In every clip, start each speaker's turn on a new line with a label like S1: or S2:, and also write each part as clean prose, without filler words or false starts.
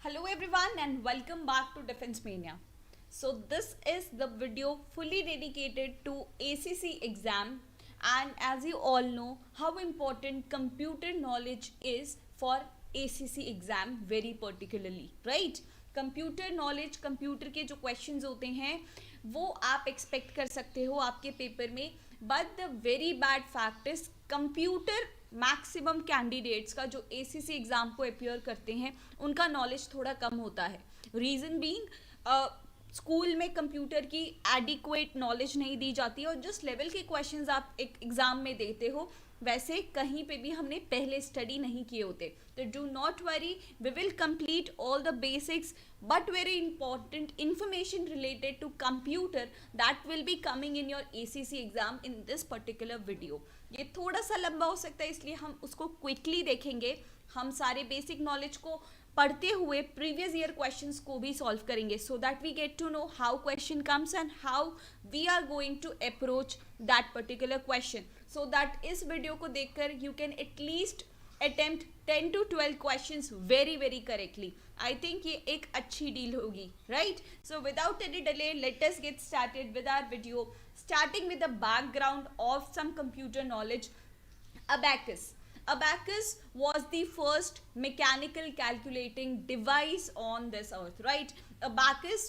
S1: Hello everyone and welcome back to Defense Mania. So this is the video fully dedicated to ACC exam, and as you all know how important computer knowledge is for ACC exam very particularly, right? Computer knowledge, computer के जो questions होते हैं वो आप expect कर सकते हो आपके पेपर में, but the very bad fact is computer maximum candidates का जो एसीसी एग्जाम को अपियर करते हैं उनका नॉलेज थोड़ा कम होता है. रीज़न बीइंग स्कूल में कंप्यूटर की एडिक्वेट नॉलेज नहीं दी जाती और जिस लेवल के क्वेश्चंस आप एक एग्ज़ाम में देते हो वैसे कहीं पे भी हमने पहले स्टडी नहीं किए होते. तो do not worry, we will complete all the basics but very important information related to computer that will be coming in your ACC exam in this particular video. ये थोड़ा सा लंबा हो सकता है इसलिए हम उसको क्विकली देखेंगे. हम सारे बेसिक नॉलेज को पढ़ते हुए प्रीवियस ईयर क्वेश्चंस को भी सॉल्व करेंगे so that we get to know how question comes and how we are going to approach that particular question, so that इस वीडियो को देखकर you can at least attempt 10 to 12 questions very very correctly. I think ये एक अच्छी deal होगी, right? So without any delay let us get started with our video, starting with the background of some computer knowledge. Abacus. Abacus was the first mechanical calculating device on this earth, right? Abacus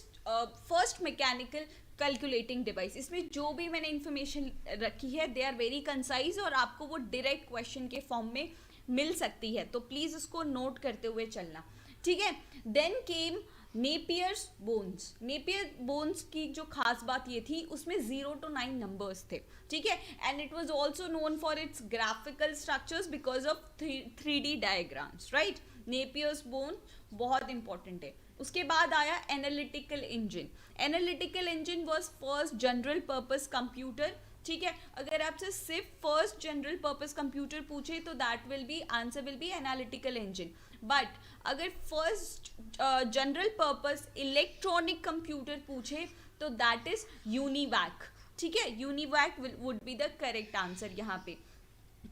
S1: first mechanical calculating device. इसमें जो भी मैंने information रखी है they are very concise और आपको वो direct question के फॉर्म में मिल सकती है, तो प्लीज़ उसको नोट करते हुए चलना, ठीक है? Then came Napier's bones. Napier bones की जो खास बात ये थी उसमें 0 to 9 नंबर्स थे, ठीक है? And it was also known for its graphical structures because of 3D diagrams, right? Napier's bone बहुत इंपॉर्टेंट है. उसके बाद आया analytical engine. Analytical engine was first general purpose computer, ठीक है? अगर आपसे सिर्फ फर्स्ट जनरल पर्पस कंप्यूटर पूछे तो that will be answer will be analytical engine. But अगर first general purpose electronic computer पूछे तो दैट इज यूनिवैक, ठीक है? UNIVAC would be the correct answer यहाँ पे.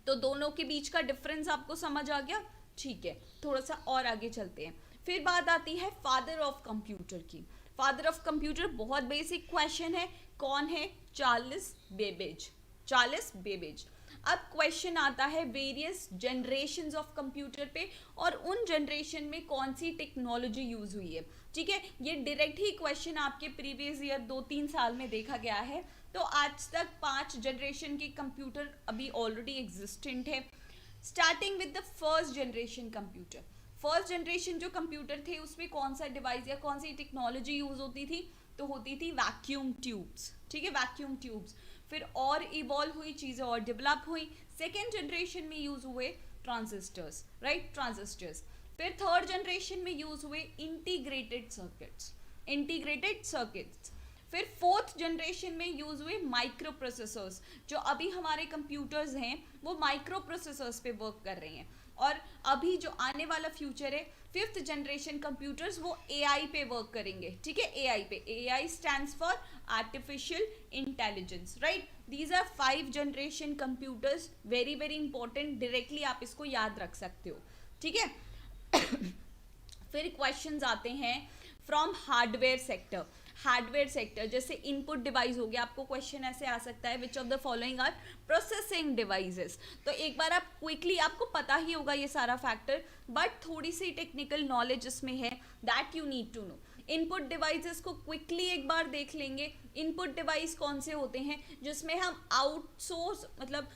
S1: तो दोनों के बीच का डिफरेंस आपको समझ आ गया, ठीक है? थोड़ा सा और आगे चलते हैं. फिर बात आती है फादर ऑफ कंप्यूटर की. फादर ऑफ कंप्यूटर बहुत बेसिक क्वेश्चन है. कौन है? Charles Babbage. Charles Babbage. अब क्वेश्चन आता है वेरियस जनरेशंस ऑफ कंप्यूटर पे और उन जनरेशन में कौन सी टेक्नोलॉजी यूज हुई है, ठीक है? ये डायरेक्ट ही क्वेश्चन आपके प्रीवियस ईयर 2-3 साल में देखा गया है. तो आज तक 5 जनरेशन के कंप्यूटर अभी ऑलरेडी एग्जिस्टेंट है. Starting with the first generation computer. First generation जो कंप्यूटर थे उसमें कौन सा डिवाइस या कौन सी टेक्नोलॉजी यूज होती थी? तो होती थी वैक्यूम ट्यूब्स, ठीक है? Vacuum tubes. फिर और इवॉल्व हुई, चीज़ें और डेवलप हुई. सेकेंड जनरेशन में यूज हुए ट्रांजिस्टर्स, राइट? ट्रांजिस्टर्स. फिर थर्ड जनरेशन में यूज हुए इंटीग्रेटेड सर्किट्स. Integrated circuits. फिर फोर्थ जनरेशन में यूज हुए माइक्रो प्रोसेसर्स. जो अभी हमारे कंप्यूटर्स हैं वो माइक्रो प्रोसेसर्स पे वर्क कर रहे हैं. और अभी जो आने वाला फ्यूचर है फिफ्थ जनरेशन कंप्यूटर्स वो एआई पे वर्क करेंगे, ठीक है? एआई पे. AI stands for artificial intelligence, right? These are 5 generation computers, very very important. Directly आप इसको याद रख सकते हो, ठीक है? फिर क्वेश्चंस आते हैं from hardware sector. Hardware sector जैसे इनपुट डिवाइस हो गया, आपको क्वेश्चन ऐसे आ सकता है which of the following are processing devices. तो एक बार आप क्विकली, आपको पता ही होगा ये सारा फैक्टर, बट थोड़ी सी टेक्निकल नॉलेज इसमें है that you need to know. Input devices को क्विकली एक बार देख लेंगे. इनपुट डिवाइस कौन से होते हैं? जिसमें हम आउटसोर्स मतलब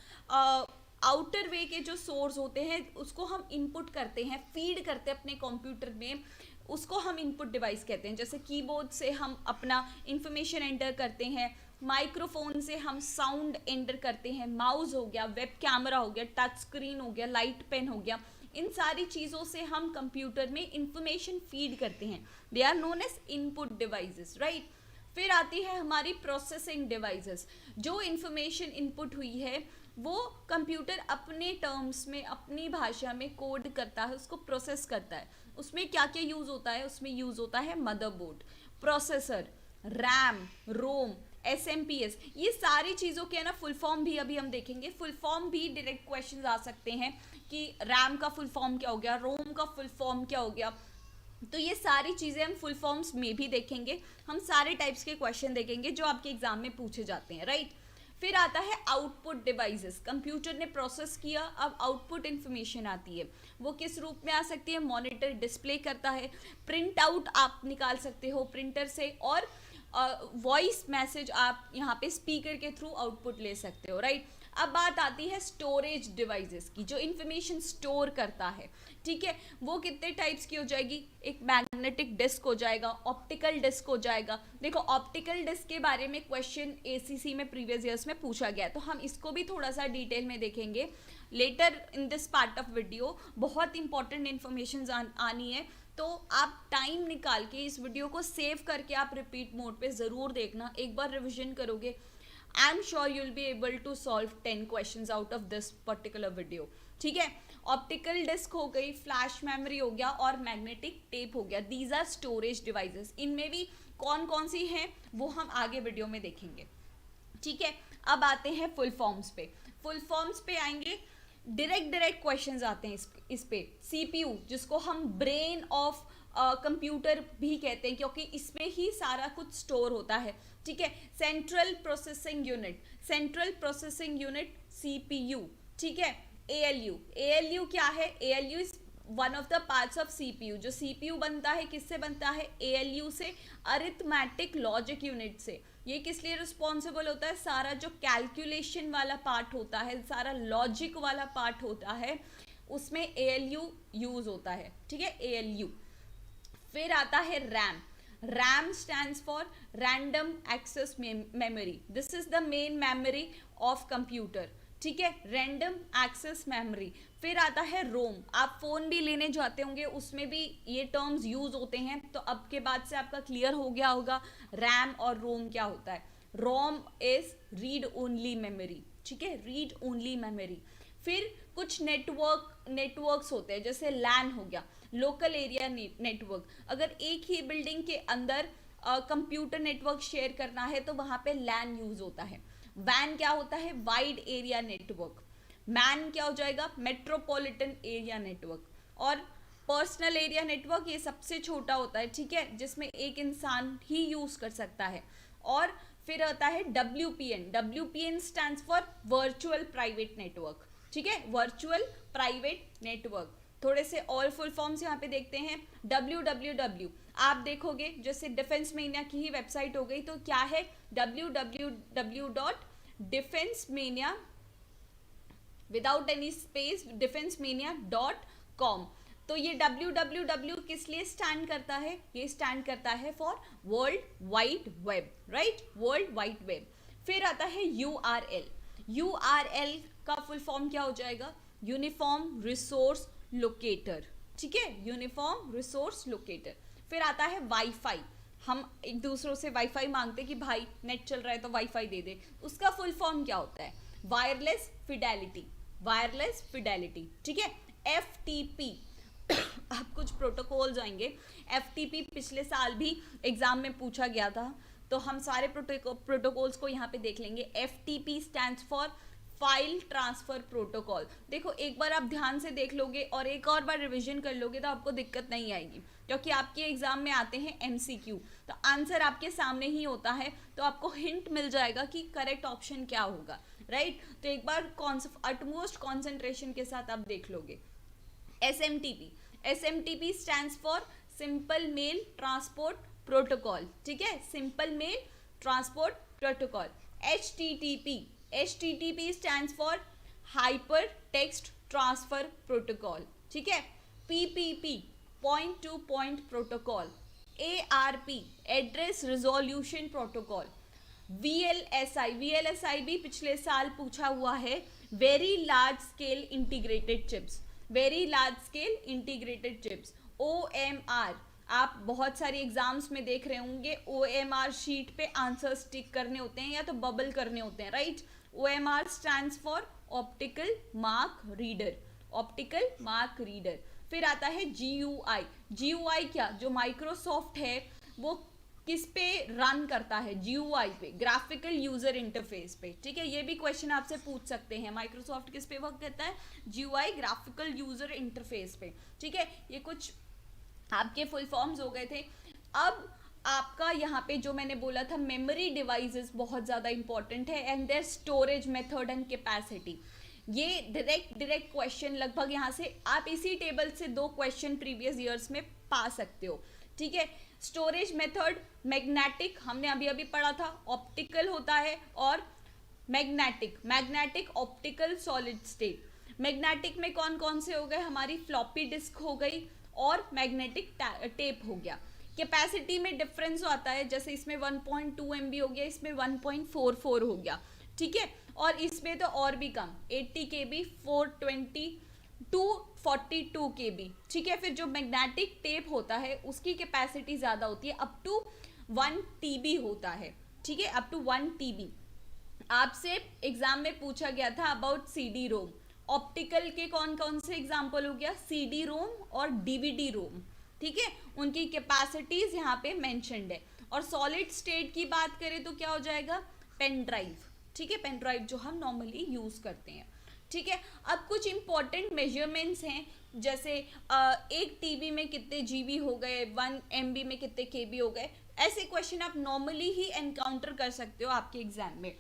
S1: आउटर वे के जो सोर्स होते हैं उसको हम इनपुट करते हैं, फीड करते हैं अपने कंप्यूटर में, उसको हम इनपुट डिवाइस कहते हैं. जैसे कीबोर्ड से हम अपना इंफॉर्मेशन एंटर करते हैं, माइक्रोफोन से हम साउंड एंटर करते हैं, माउस हो गया, वेब कैमरा हो गया, टच स्क्रीन हो गया, लाइट पेन हो गया. इन सारी चीज़ों से हम कंप्यूटर में इंफॉर्मेशन फीड करते हैं. They are known as input devices, right? फिर आती है हमारी प्रोसेसिंग डिवाइसेस. जो इंफॉर्मेशन इनपुट हुई है वो कंप्यूटर अपने टर्म्स में, अपनी भाषा में कोड करता है, उसको प्रोसेस करता है. उसमें क्या क्या यूज़ होता है? उसमें यूज़ होता है मदरबोर्ड, प्रोसेसर, रैम, रोम, SMPS. ये सारी चीज़ों के ना फुल फॉर्म भी अभी हम देखेंगे. फुल फॉर्म भी डायरेक्ट क्वेश्चन आ सकते हैं कि रैम का फुल फॉर्म क्या हो गया, रोम का फुल फॉर्म क्या हो गया. तो ये सारी चीज़ें हम फुल फॉर्म्स में भी देखेंगे, हम सारे टाइप्स के क्वेश्चन देखेंगे जो आपके एग्जाम में पूछे जाते हैं, राइट। फिर आता है आउटपुट डिवाइसेस। कंप्यूटर ने प्रोसेस किया, अब आउटपुट इंफॉर्मेशन आती है। वो किस रूप में आ सकती है? मॉनिटर डिस्प्ले करता है, प्रिंट आउट आप निकाल सकते हो प्रिंटर से, और वॉइस मैसेज आप यहाँ पे स्पीकर के थ्रू आउटपुट ले सकते हो, राइट। अब बात आती है स्टोरेज डिवाइसेस की, जो इंफॉर्मेशन स्टोर करता है, ठीक है। वो कितने टाइप्स की हो जाएगी? एक मैग्नेटिक डिस्क हो जाएगा, ऑप्टिकल डिस्क हो जाएगा। देखो ऑप्टिकल डिस्क के बारे में क्वेश्चन एसीसी में प्रीवियस ईयर्स में पूछा गया, तो हम इसको भी थोड़ा सा डिटेल में देखेंगे later in this part of video. बहुत इंपॉर्टेंट इन्फॉर्मेशन आनी है, तो आप टाइम निकाल के इस वीडियो को सेव करके आप रिपीट मोड पे ज़रूर देखना, एक बार रिविजन करोगे, I am sure you will be able to solve 10 questions out of this particular video, ठीक है। ऑप्टिकल डिस्क हो गई, फ्लैश मेमोरी हो गया, और मैग्नेटिक टेप हो गया। These are storage devices. इनमें भी कौन कौन सी हैं वो हम आगे वीडियो में देखेंगे, ठीक है। अब आते हैं फुल फॉर्म्स पे। फुल फॉर्म्स पे आएंगे, डायरेक्ट क्वेश्चंस आते हैं इस पे। सीपीयू, जिसको हम ब्रेन ऑफ कंप्यूटर भी कहते हैं, क्योंकि इसमें ही सारा कुछ स्टोर होता है, ठीक है। Central processing unit, central processing unit CPU, ठीक है। एएलयू, एएलयू क्या है? ALU is one of the parts of CPU. जो सीपीयू बनता है किससे बनता है? एएलयू से, अरिथमेटिक लॉजिक यूनिट से। ये किस लिए रिस्पॉन्सिबल होता है? सारा जो कैलकुलेशन वाला पार्ट होता है, सारा लॉजिक वाला पार्ट होता है, उसमें एएलयू यूज होता है, ठीक है, एएलयू। फिर आता है RAM. RAM stands for random access memory. This is the main memory of computer, ठीक है, रैंडम एक्सेस मेमोरी। फिर आता है रोम। आप फोन भी लेने जाते होंगे, उसमें भी ये टर्म्स यूज होते हैं, तो अब के बाद से आपका क्लियर हो गया होगा रैम और रोम क्या होता है। रोम इज रीड ओनली मेमोरी, ठीक है, रीड ओनली मेमोरी। फिर कुछ नेटवर्क्स होते हैं, जैसे लैन हो गया, लोकल एरिया नेटवर्क। अगर एक ही बिल्डिंग के अंदर कंप्यूटर नेटवर्क शेयर करना है तो वहां पे लैन यूज होता है। वैन क्या होता है? Wide area network. मैन क्या हो जाएगा? Metropolitan area network. और पर्सनल एरिया नेटवर्क ये सबसे छोटा होता है, ठीक है, जिसमें एक इंसान ही यूज कर सकता है। और फिर आता है WPN। WPN stands for virtual private network, ठीक है, वर्चुअल प्राइवेट नेटवर्क। थोड़े से और फुल फॉर्म्स यहाँ पे देखते हैं। www, आप देखोगे जैसे डिफेंस मेनिया की ही वेबसाइट हो गई, तो क्या है? www.defensemania without any space defensemania.com। तो ये www किस लिए स्टैंड करता है? ये स्टैंड करता है for world wide web, right, world wide web. फिर आता है URL। URL का फुल फॉर्म क्या हो जाएगा? यूनिफॉर्म रिसोर्स लोकेटर, ठीक है, यूनिफॉर्म रिसोर्स लोकेटर। फिर आता है वाईफाई। हम एक दूसरों से वाईफाई मांगते हैं कि भाई नेट चल रहा है तो वाईफाई दे दे, उसका फुल फॉर्म क्या होता है? वायरलेस फिडेलिटी, वायरलेस फिडेलिटी, ठीक है। FTP अब कुछ प्रोटोकॉल्स आएंगे। FTP पिछले साल भी एग्जाम में पूछा गया था, तो हम सारे प्रोटोकॉल्स को यहाँ पे देख लेंगे। FTP stands for file transfer protocol. देखो एक बार आप ध्यान से देख लोगे और एक और बार रिवीजन कर लोगे तो आपको दिक्कत नहीं आएगी, क्योंकि आपके एग्जाम में आते हैं MCQ, तो आंसर आपके सामने ही होता है, तो आपको हिंट मिल जाएगा कि करेक्ट ऑप्शन क्या होगा, राइट। तो एक बार अटमोस्ट कॉन्सेंट्रेशन के साथ आप देख लोगे। SMTP, SMTP stands for simple mail transport protocol, ठीक है, simple mail transport protocol. HTTP, HTTP stands for Hypertext Transfer Protocol, ठीक है। PPP, Point to Point Protocol। ARP, Address Resolution Protocol। VLSI, VLSI भी पिछले साल पूछा हुआ है, Very Large Scale Integrated Chips, Very Large Scale Integrated Chips। OMR, आप बहुत सारे एग्जाम्स में देख रहे होंगे, OMR शीट पे आंसर स्टिक करने होते हैं या तो बबल करने होते हैं, right. OMR stands for optical mark reader, optical mark reader. फिर आता है GUI। GUI क्या? जो माइक्रोसॉफ्ट है वो किस पे रन करता है? GUI पे, ग्राफिकल यूजर इंटरफेस पे, ठीक है। ये भी क्वेश्चन आपसे पूछ सकते हैं, माइक्रोसॉफ्ट किस पे वर्क करता है? GUI, ग्राफिकल यूजर इंटरफेस पे, ठीक है। ये कुछ आपके फुल फॉर्म्स हो गए थे। अब आपका यहाँ पे जो मैंने बोला था मेमोरी डिवाइसेस बहुत ज़्यादा इंपॉर्टेंट है and their storage method and capacity. ये डायरेक्ट क्वेश्चन लगभग यहाँ से आप इसी टेबल से 2 क्वेश्चन प्रीवियस ईयर्स में पा सकते हो, ठीक है। स्टोरेज मेथड, मैग्नेटिक हमने अभी अभी पढ़ा था, ऑप्टिकल होता है, और magnetic optical solid state. Magnetic में कौन कौन से हो गए, हमारी फ्लॉपी डिस्क हो गई और मैग्नेटिक टेप हो गया। कैपेसिटी में डिफरेंस आता है, जैसे इसमें 1.2 MB हो गया, इसमें 1.44 हो गया, ठीक है। और इसमें तो और भी कम 80 KB, 420 टू 42 KB, ठीक है। फिर जो मैग्नेटिक टेप होता है उसकी कैपेसिटी ज़्यादा होती है, अप टू 1 TB होता है, ठीक है, अप टू 1 TB। आपसे एग्जाम में पूछा गया था अबाउट CD रोम। ऑप्टिकल के कौन कौन से एग्जाम्पल हो गया, CD रोम और DVD रोम, ठीक है। उनकी कैपेसिटीज यहाँ पे मेंशन्ड है। और सॉलिड स्टेट की बात करें तो क्या हो जाएगा, पेन ड्राइव, ठीक है, पेन ड्राइव जो हम नॉर्मली यूज करते हैं, ठीक है। अब कुछ इंपॉर्टेंट मेजरमेंट्स हैं, जैसे 1 TB में कितने GB हो गए, 1 MB में कितने KB हो गए। ऐसे क्वेश्चन आप नॉर्मली ही एनकाउंटर कर सकते हो आपके एग्जाम में।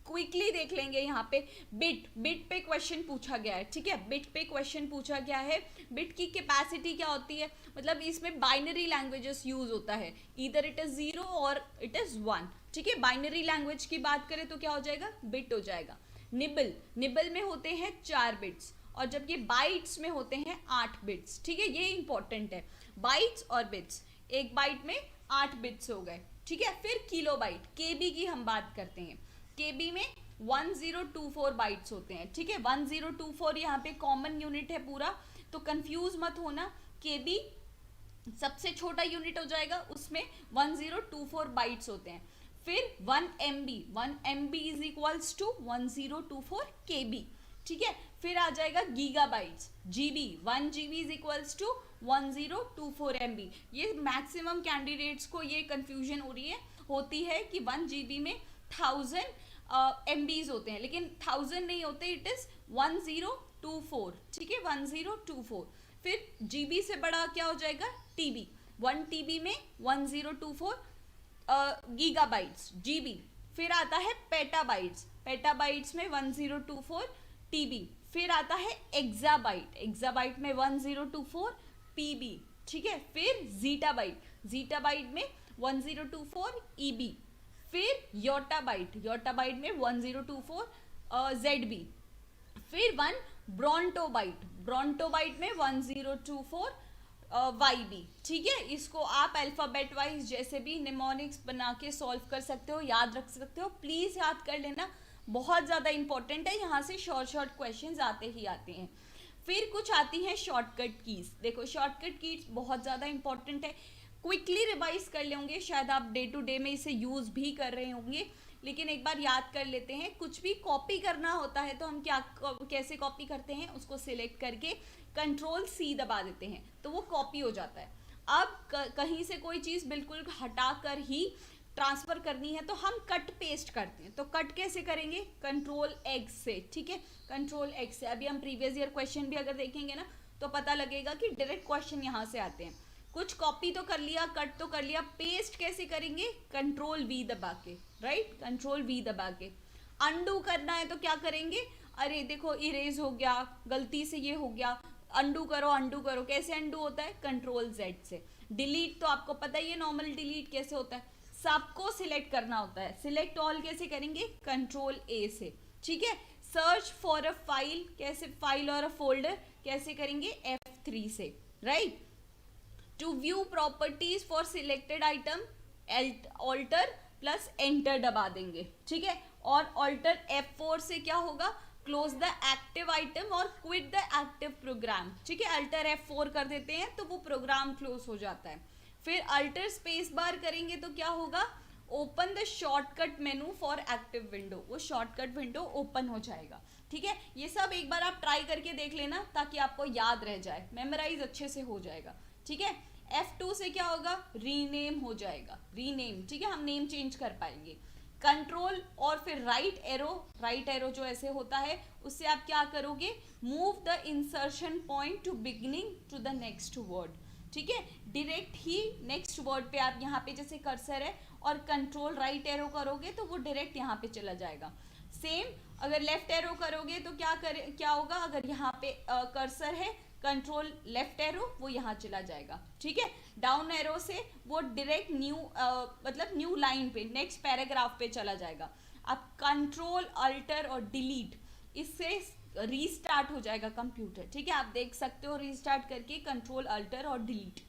S1: क्विकली देख लेंगे यहाँ पे, बिट पे क्वेश्चन पूछा गया है, ठीक है। बिट पे क्वेश्चन पूछा गया है, बिट की कैपेसिटी क्या होती है, मतलब इसमें बाइनरी लैंग्वेजेस यूज होता है, इधर इट इज 0 और इट इज 1, ठीक है। बाइनरी लैंग्वेज की बात करें तो क्या हो जाएगा, बिट हो जाएगा। निबल में होते हैं 4 बिट्स, और जबकि बाइट्स में होते हैं 8 बिट्स, ठीक है। ये इंपॉर्टेंट है, बाइट्स और बिट्स, एक बाइट में 8 बिट्स हो गए, ठीक है। फिर किलोबाइट, केबी की हम बात करते हैं, केबी में 1024 बाइट्स होते हैं, ठीक है। 1024 यहाँ पे कॉमन यूनिट है पूरा, तो कंफ्यूज मत होना, केबी सबसे छोटा यूनिट हो जाएगा, उसमें 1024 बाइट्स होते हैं। फिर 1 MB is equals to 1024 KB, ठीक है। फिर आ जाएगा gigabytes, GB, 1 GB is equals to 1024 MB। ये मैक्सिमम कैंडिडेट्स को ये कंफ्यूजन होती है कि 1 GB में 1000 MBs होते हैं, लेकिन 1000 नहीं होते, इट इज 1024, ठीक है, 1024। फिर GB से बड़ा क्या हो जाएगा, TB, 1 TB में 1024 गीगाबाइट्स, GB। फिर आता है पेटाबाइट्स में 1024 TB। फिर आता है एक्साबाइट में 1024 PB, ठीक है। फिर जीटाबाइट में 1024 EB। फिर योटाबाइट में 1024 ZB। फिर 1 ब्रोंटोबाइट में 1024 YB, ठीक है। इसको आप अल्फाबेट वाइज जैसे भी निमोनिक्स बना के सॉल्व कर सकते हो, याद रख सकते हो, प्लीज याद कर लेना, बहुत ज्यादा इंपॉर्टेंट है, यहाँ से शॉर्ट क्वेश्चंस आते ही आते हैं। फिर कुछ आती हैं शॉर्टकट कीज। देखो शॉर्टकट कीज बहुत ज्यादा इंपॉर्टेंट है, क्विकली रिवाइज कर लेंगे, शायद आप डे टू डे में इसे यूज भी कर रहे होंगे, लेकिन एक बार याद कर लेते हैं। कुछ भी कॉपी करना होता है तो हम कैसे कॉपी करते हैं, उसको सिलेक्ट करके Ctrl+C दबा देते हैं तो वो कॉपी हो जाता है। अब कहीं से कोई चीज़ बिल्कुल हटा कर ही ट्रांसफर करनी है तो हम कट पेस्ट करते हैं, तो कट कैसे करेंगे, Ctrl+X से, ठीक है, Ctrl+X से। अभी हम प्रीवियस ईयर क्वेश्चन भी अगर देखेंगे ना तो पता लगेगा कि डायरेक्ट क्वेश्चन यहाँ से आते हैं। कुछ कॉपी तो कर लिया, कट तो कर लिया, पेस्ट कैसे करेंगे, Ctrl+V दबा के, राइट, Ctrl+V दबा के। अंडू करना है तो क्या करेंगे, अरे देखो इरेज हो गया, गलती से ये हो गया, अंडू करो, कैसे अंडू होता है, Ctrl+Z से। डिलीट तो आपको पता ही है नॉर्मल डिलीट कैसे होता है, सबको सिलेक्ट करना होता है, सिलेक्ट ऑल कैसे करेंगे, Ctrl+A से, ठीक है। सर्च फॉर अ फाइल, कैसे फाइल और अ फोल्डर कैसे करेंगे, F3 से, right. To view properties for selected item alter plus enter दबा देंगे, ठीक है। और ऑल्टर F4 से क्या होगा, क्लोज द एक्टिव आइटम और क्विट द एक्टिव प्रोग्राम, ठीक है। अल्टर F4 कर देते हैं तो वो प्रोग्राम क्लोज हो जाता है। फिर अल्टर स्पेस बार करेंगे तो क्या होगा, open the shortcut menu for active window, वो शॉर्टकट विंडो ओपन हो जाएगा, ठीक है। ये सब एक बार आप ट्राई करके देख लेना ताकि आपको याद रह जाए, मेमोराइज अच्छे से हो जाएगा, ठीक है। F2 से क्या होगा, रीनेम हो जाएगा, रीनेम, ठीक है, हम नेम चेंज कर पाएंगे। कंट्रोल और फिर राइट एरो जो ऐसे होता है उससे आप क्या करोगे, move the insertion point to beginning to the next word, ठीक है, डायरेक्ट ही नेक्स्ट वर्ड पे आप यहाँ पे जैसे कर्सर है और कंट्रोल राइट एरो करोगे तो वो डायरेक्ट यहाँ पे चला जाएगा। सेम अगर लेफ्ट एरो करोगे तो क्या होगा, अगर यहाँ पे कर्सर है कंट्रोल लेफ्ट एरो वो यहाँ चला जाएगा। ठीक है, डाउन एरो से वो डायरेक्ट मतलब न्यू लाइन पे नेक्स्ट पैराग्राफ पे चला जाएगा। अब कंट्रोल अल्टर और डिलीट, इससे रीस्टार्ट हो जाएगा कंप्यूटर। ठीक है, आप देख सकते हो रीस्टार्ट करके कंट्रोल अल्टर और डिलीट।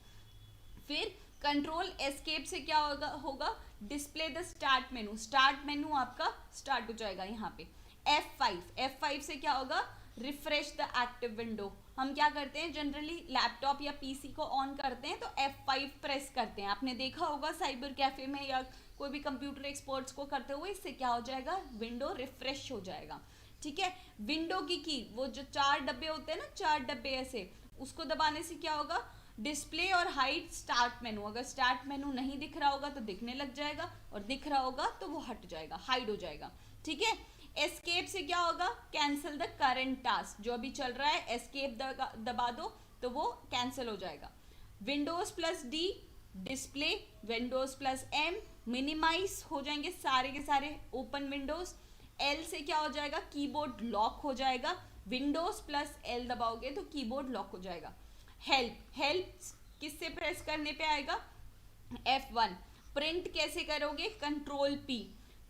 S1: फिर कंट्रोल एस्केप से क्या होगा डिस्प्ले द स्टार्ट मेनू आपका स्टार्ट हो जाएगा यहाँ पे। F5 से क्या होगा रिफ्रेश द एक्टिव विंडो। हम क्या करते हैं जनरली लैपटॉप या पीसी को ऑन करते हैं तो F5 प्रेस करते हैं, आपने देखा होगा साइबर कैफे में या कोई भी कंप्यूटर एक्सपर्ट्स को करते हुए, इससे क्या हो जाएगा विंडो रिफ्रेश हो जाएगा। ठीक है, विंडो की वो जो 4 डब्बे होते हैं ना, 4 डब्बे ऐसे, उसको दबाने से क्या होगा डिस्प्ले और हाइड स्टार्ट मेनू। अगर स्टार्ट मेनू नहीं दिख रहा होगा तो दिखने लग जाएगा और दिख रहा होगा तो वो हट जाएगा, हाइड हो जाएगा। ठीक है, एस्केप से क्या होगा कैंसिल द करंट टास्क, जो अभी चल रहा है एस्केप दबा दो तो वो कैंसिल हो जाएगा। Windows plus D display, Windows plus M minimize हो जाएंगे सारे के सारे ओपन विंडोज। एल से क्या हो जाएगा कीबोर्ड लॉक हो जाएगा, विंडोज प्लस एल दबाओगे तो कीबोर्ड लॉक हो जाएगा। हेल्प किससे प्रेस करने पे आएगा F1। प्रिंट कैसे करोगे कंट्रोल P।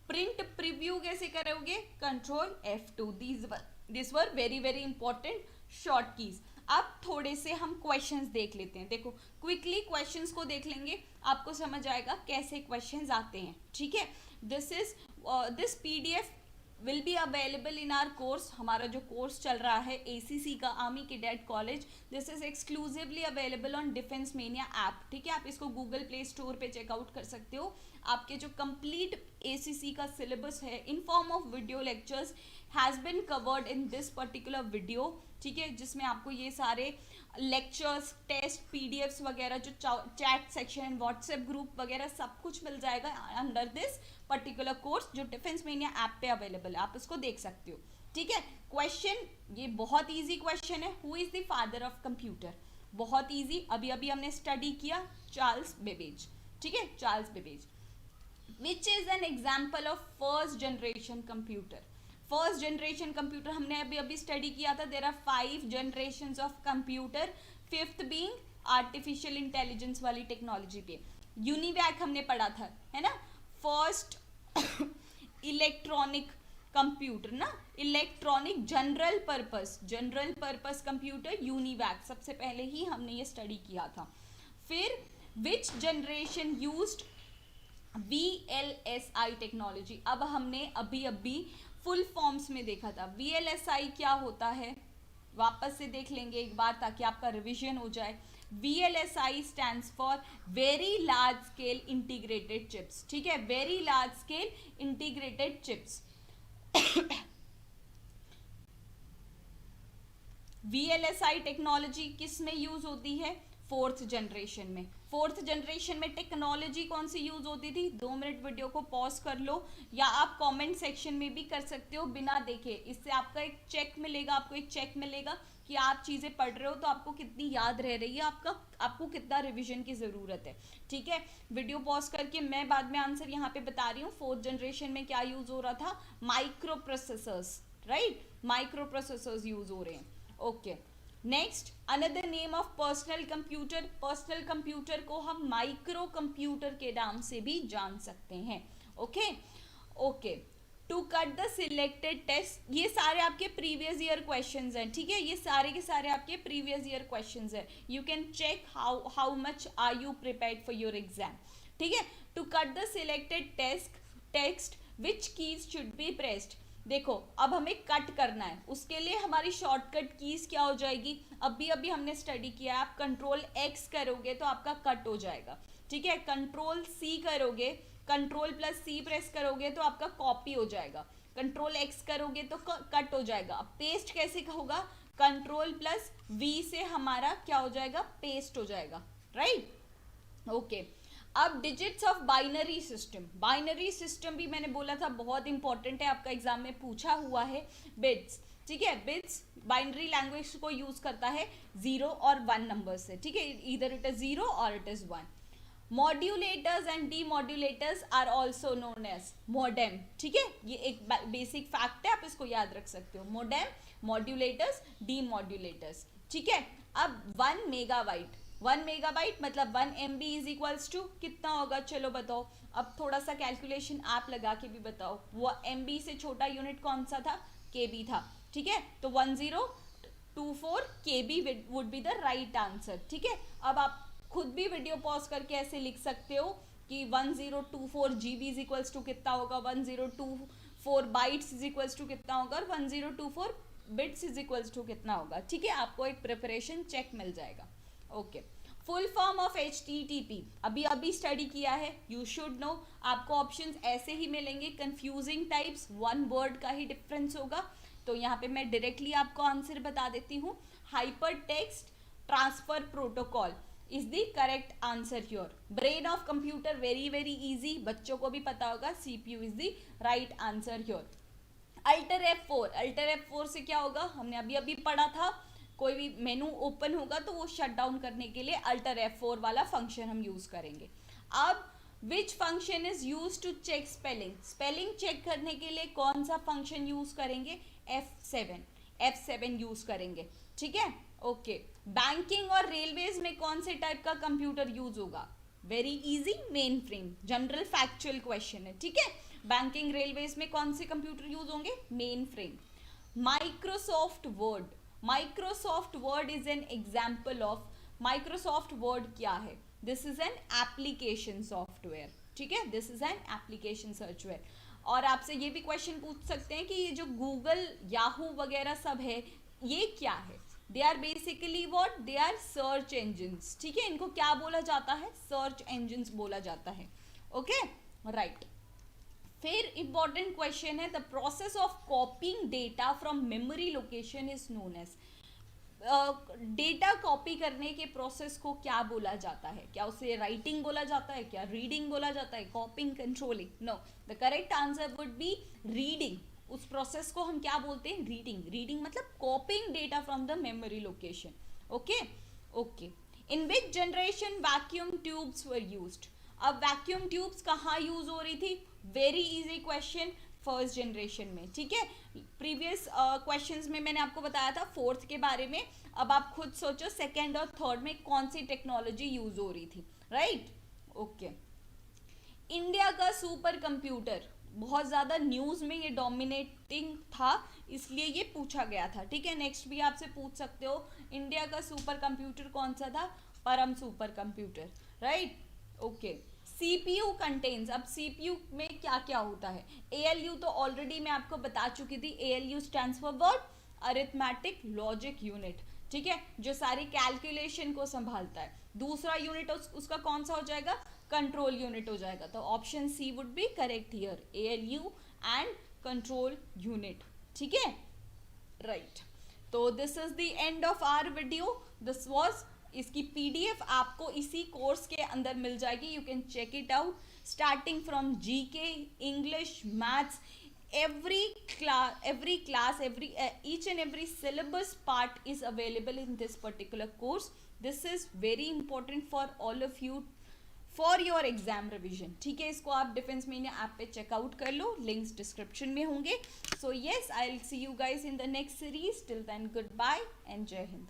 S1: प्रिंट प्रीव्यू कैसे करोगे control F2। This were very very important short keys. अब थोड़े से हम क्वेश्चंस देख लेते हैं। देखो क्विकली क्वेश्चंस को देख लेंगे, आपको समझ आएगा कैसे क्वेश्चंस आते हैं। ठीक है, this PDF will be available in are course. हमारा जो कोर्स चल रहा है ACC का, army cadet college, this is exclusively available on defence mania app. ठीक है, आप इसको गूगल प्ले स्टोर पे चेकआउट कर सकते हो। आपके जो कंप्लीट ACC का सिलेबस है in form of video lectures has been covered in this particular video. ठीक है, जिसमें आपको ये सारे लेक्चर्स, टेस्ट, PDFs वगैरह, जो चैट सेक्शन, व्हाट्सएप ग्रुप वगैरह सब कुछ मिल जाएगा अंडर दिस पर्टिकुलर कोर्स जो डिफेंस मेनिया ऐप पे अवेलेबल है, आप इसको देख सकते हो। ठीक है, क्वेश्चन ये बहुत इजी क्वेश्चन है, who is the father of computer. बहुत इजी, अभी अभी हमने स्टडी किया चार्ल्स बेबेज। ठीक है, Charles Babbage. Which is an example of first generation computer. First generation computer हमने अभी अभी स्टडी किया था। There are 5 generations of computer, 5th being artificial intelligence वाली टेक्नोलॉजी पे। यूनिवैक हमने पढ़ा था, है ना, फर्स्ट इलेक्ट्रॉनिक कंप्यूटर ना, electronic general purpose computer UNIVAC, सबसे पहले ही हमने ये स्टडी किया था। फिर विच जनरेशन यूज्ड VLSI टेक्नोलॉजी। अब हमने अभी फुल फॉर्म्स में देखा था। VLSI क्या होता है वापस से देख लेंगे एक बार ताकि आपका रिवीजन हो जाए। VLSI stands for very large scale integrated chips. ठीक है, very large scale integrated chips. VLSI technology किस में यूज होती है 4th जनरेशन में। 4th जनरेशन में टेक्नोलॉजी कौन सी यूज होती थी, 2 मिनट वीडियो को पॉज कर लो या आप कमेंट सेक्शन में भी कर सकते हो बिना देखे। इससे आपका एक चेक मिलेगा, आपको एक चेक मिलेगा कि आप चीज़ें पढ़ रहे हो तो आपको कितनी याद रह रही है, आपको कितना रिवीजन की ज़रूरत है। ठीक है, वीडियो पॉज करके मैं बाद में आंसर यहाँ पे बता रही हूँ। 4th जनरेशन में क्या यूज हो रहा था, micro processors, right, micro processors use हो रहे हैं। Okay, next another name of personal computer. Personal computer को हम माइक्रो कंप्यूटर के नाम से भी जान सकते हैं। Okay, to cut the selected test. ये सारे आपके प्रीवियस ईयर क्वेश्चंस हैं। ठीक है, ये सारे के सारे आपके प्रीवियस ईयर क्वेश्चंस हैं। You can check how much are you prepared for your exam. ठीक है, to cut the selected text which keys should be pressed. देखो अब हमें कट करना है, उसके लिए हमारी शॉर्टकट कीज क्या हो जाएगी, अभी हमने स्टडी किया है। आप कंट्रोल X करोगे तो आपका कट हो जाएगा। ठीक है, कंट्रोल C करोगे, कंट्रोल प्लस C प्रेस करोगे तो आपका कॉपी हो जाएगा। कंट्रोल X करोगे तो कट हो जाएगा। अब पेस्ट कैसे होगा, कंट्रोल प्लस V से हमारा क्या हो जाएगा, पेस्ट हो जाएगा, राइट। ओके, अब digits of binary system. Binary system भी मैंने बोला था बहुत इंपॉर्टेंट है, आपका एग्जाम में पूछा हुआ है। बिट्स ठीक है, बिट्स बाइनरी लैंग्वेज को यूज करता है 0 और 1 नंबर से, ठीक है, इधर इट इज 0 और it is 1. Modulators and demodulators are also known as modem, ठीक है, ये एक बेसिक फैक्ट है, आप इसको याद रख सकते हो. मोडेम, मॉड्यूलेटर्स, डीमॉड्यूलेटर्स, ठीक है. अब 1 मेगाबाइट, 1 मेगाबाइट मतलब 1 MB इज इक्वल्स टू कितना होगा, चलो बताओ. अब थोड़ा सा कैलकुलेशन आप लगा के भी बताओ. वो MB से छोटा यूनिट कौन सा था, KB था, ठीक है. तो 1024 KB would be the right answer, ठीक है. अब आप खुद भी वीडियो पॉज करके ऐसे लिख सकते हो कि 1024 GB इज इक्वल्स टू कितना होगा, 1024 बाइट्स इज इक्वल्स टू कितना होगा, और 1024 बिट्स इज इक्वल्स टू कितना होगा, ठीक है. आपको एक प्रिपरेशन चेक मिल जाएगा. Okay, full form of HTTP अभी स्टडी किया है, यू शुड नो. आपको ऑप्शंस ऐसे ही मिलेंगे, कंफ्यूजिंग टाइप्स, 1 वर्ड का ही डिफरेंस होगा. तो यहाँ पे मैं डायरेक्टली आपको आंसर बता देती हूँ. Hyper text transfer protocol is the correct answer here. Brain of computer, very very easy, बच्चों को भी पता होगा. CPU is the right answer here. Alter F4, alter F4 से क्या होगा, हमने अभी पढ़ा था. कोई भी मेनू ओपन होगा तो वो शट डाउन करने के लिए अल्टर F4 वाला फंक्शन हम यूज करेंगे. अब which function is use to check spelling, spelling check करने के लिए कौन सा फंक्शन यूज करेंगे, F7 यूज करेंगे, ठीक है. ओके, बैंकिंग और रेलवेज में कौन से टाइप का कंप्यूटर यूज होगा, very easy, main frame. General factual question है, ठीक है. बैंकिंग रेलवेज में कौन से कंप्यूटर यूज होंगे, main frame. Microsoft word, Microsoft word is an example of, Microsoft word क्या है, this is an application software, ठीक है, this is an application software. और आपसे ये भी क्वेश्चन पूछ सकते हैं कि ये जो गूगल, याहू वगैरह सब है, ये क्या है, they are basically what, they are search engines, ठीक है. इनको क्या बोला जाता है, सर्च इंजिन्स बोला जाता है. Okay, right. फिर इंपॉर्टेंट क्वेश्चन है, the process of copying data from memory location is known as, data copy करने के प्रोसेस को क्या बोला जाता है, क्या उसे राइटिंग बोला जाता है, क्या रीडिंग बोला जाता है, copying, controlling, no. The correct answer would be reading. उस प्रोसेस को हम क्या बोलते हैं, रीडिंग. रीडिंग मतलब copying data from the memory location. Okay, okay. In which generation vacuum tubes were used, अब वैक्यूम ट्यूब्स कहाँ यूज हो रही थी, very easy question, first generation में, ठीक है. प्रीवियस क्वेश्चंस में मैंने आपको बताया था फोर्थ के बारे में. अब आप खुद सोचो सेकेंड और थर्ड में कौन सी टेक्नोलॉजी यूज हो रही थी, राइट. ओके, इंडिया का सुपर कंप्यूटर, बहुत ज़्यादा न्यूज़ में ये डोमिनेटिंग था, इसलिए ये पूछा गया था, ठीक है. नेक्स्ट भी आपसे पूछ सकते हो, इंडिया का सुपर कंप्यूटर कौन सा था, परम super computer, right. Okay, CPU contains, अब CPU में क्या क्या होता है, ALU तो ऑलरेडी मैं आपको बता चुकी थी. ALU stands for word arithmetic logic unit, ठीक है, जो सारी कैलकुलेशन को संभालता है. दूसरा यूनिट उसका कौन सा हो जाएगा, कंट्रोल यूनिट हो जाएगा. तो option C would be correct here, ALU and control unit, ठीक है, राइट. तो this is the end of our video. This was, इसकी PDF आपको इसी कोर्स के अंदर मिल जाएगी. You can check it out, starting from GK, English, maths, every class, each and every syllabus part is available in this particular course. This is very important for all of you for your exam revision, ठीक है. इसको आप defence mania app पे checkout कर लो, links description में होंगे. सो yes, I'll see you guys in the next series. Till then, goodbye and जय हिंद.